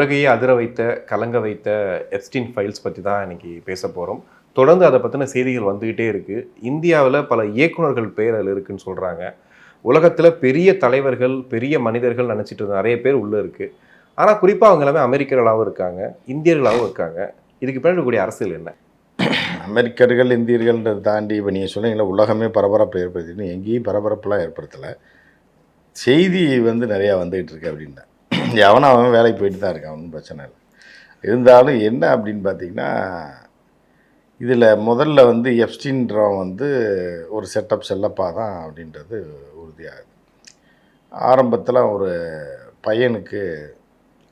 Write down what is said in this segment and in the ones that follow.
உலகையே அதிர வைத்த, கலங்க வைத்த எப்ஸ்டீன் ஃபைல்ஸ் பற்றி தான் இன்னைக்கு பேச போகிறோம். தொடர்ந்து அதை பற்றின செய்திகள் வந்துகிட்டே இருக்குது. இந்தியாவில் பல இயக்குனர்கள் பேர் அதில் இருக்குன்னு சொல்கிறாங்க. உலகத்தில் பெரிய தலைவர்கள், பெரிய மனிதர்கள் நினச்சிட்டு இருந்த நிறைய பேர் உள்ளே இருக்குது. ஆனால் குறிப்பாக அவங்க எல்லாமே அமெரிக்கர்களாகவும் இருக்காங்க, இந்தியர்களாகவும் இருக்காங்க. இதுக்கு பின்னாடி இருக்கக்கூடிய அரசியல் என்ன? அமெரிக்கர்கள், இந்தியர்கள்ன்றதை தாண்டி இப்போ நீங்கள் சொன்னீங்களா உலகமே பரபரப்பு ஏற்படுத்தின்னு, எங்கேயும் பரபரப்புலாம் ஏற்படுத்தலை. செய்தி நிறையா வந்துகிட்டு இருக்கு அப்படின்னா அவன் வேலைக்கு போயிட்டு தான் இருக்கான், ஒன்றும் பிரச்சனை இல்லை. இருந்தாலும் என்ன அப்படின்னு பார்த்தீங்கன்னா, இதில் முதல்ல எப்ஸ்டீன்றவன் ஒரு செட்டப் செல்லப்பா தான் அப்படின்றது உறுதியாகுது. ஆரம்பத்தில் ஒரு பையனுக்கு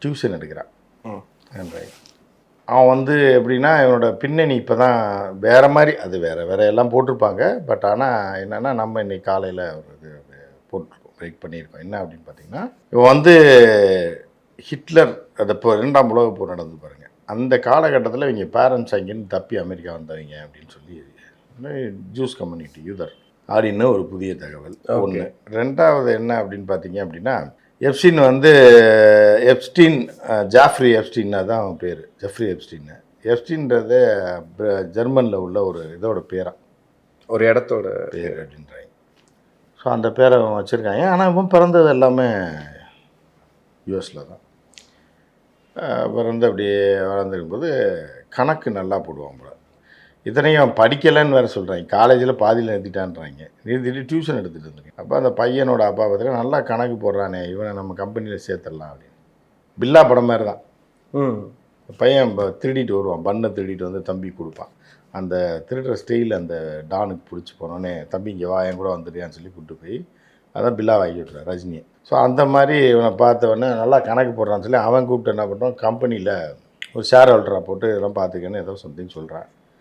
டியூஷன் எடுக்கிறான். அவன் எப்படின்னா இவனோட பின்னணி இப்போ தான் வேறு மாதிரி, அது வேறு எல்லாம் போட்டிருப்பாங்க. பட் ஆனால் என்னென்னா நம்ம இன்றைக்கி காலையில் ஒரு இது போட்டு பிரேக் பண்ணியிருக்கோம். என்ன அப்படின்னு பார்த்தீங்கன்னா, இவன் ஹிட்லர் அது இப்போ 2ஆம் உலகப் போர் நடந்து பாருங்கள். அந்த காலகட்டத்தில் இவங்க பேரண்ட்ஸ் அங்கேருந்து தப்பி அமெரிக்கா வந்தவங்க அப்படின்னு சொல்லி ஜூஸ் கம்யூனிட்டி யூதர் அப்படின்னு ஒரு புதிய தகவல் ஒன்று. ரெண்டாவது என்ன அப்படின்னு பார்த்தீங்க அப்படின்னா, எப்ஸ்டீன் எப்ஸ்டீன் ஜாஃப்ரி எப்ஸ்டீன்னா தான் அவன் பேர், ஜெஃப்ரி எப்ஸ்டீன். எப்ஸ்டீன்றது ஜெர்மனியில் உள்ள ஒரு இதோட பேரா, ஒரு இடத்தோட பேர் அப்படின்றாங்க. ஸோ அந்த பேரை வச்சுருக்காங்க. ஆனால் இவன் பிறந்தது எல்லாமே யூஎஸில் தான். அப்படியே வளர்ந்துருக்கும்போது கணக்கு நல்லா போடுவான் போல. இத்தனையும் படிக்கலைன்னு வேறு சொல்கிறாங்க. காலேஜில் பாதியில் நிறுத்திட்டான்றாங்க. நிறுத்திட்டு டியூஷன் எடுத்துகிட்டு இருந்திருக்கேன். அப்போ அந்த பையனோட அப்பா பார்த்தீங்கன்னா நல்லா கணக்கு போடுறானே, இவனை நம்ம கம்பெனியில் சேர்த்துடலாம் அப்படின்னு. பில்லா படம் மாதிரி தான். பையன் திருடிட்டு வருவான், பண்ணை திருடிட்டு தம்பி கொடுப்பான். அந்த திருடுற ஸ்டைல் அந்த டானுக்கு பிடிச்சி போனோடனே, தம்பி இங்கே வா என் கூட வந்துடுறியான்னு சொல்லி கூப்பிட்டு போய் அதான் பில்லா வாங்கி விட்றான் ரஜினியை. ஸோ அந்த மாதிரி இவனை பார்த்தவொடனே நல்லா கணக்கு போடுறான்னு சொல்லி அவன் கூப்பிட்டு என்ன பண்ணுறான், கம்பெனியில் ஒரு ஷேர் ஹோல்டராக போட்டு இதெல்லாம் பார்த்துக்கன்னு ஏதோ சம்திங் சொல்கிறான்.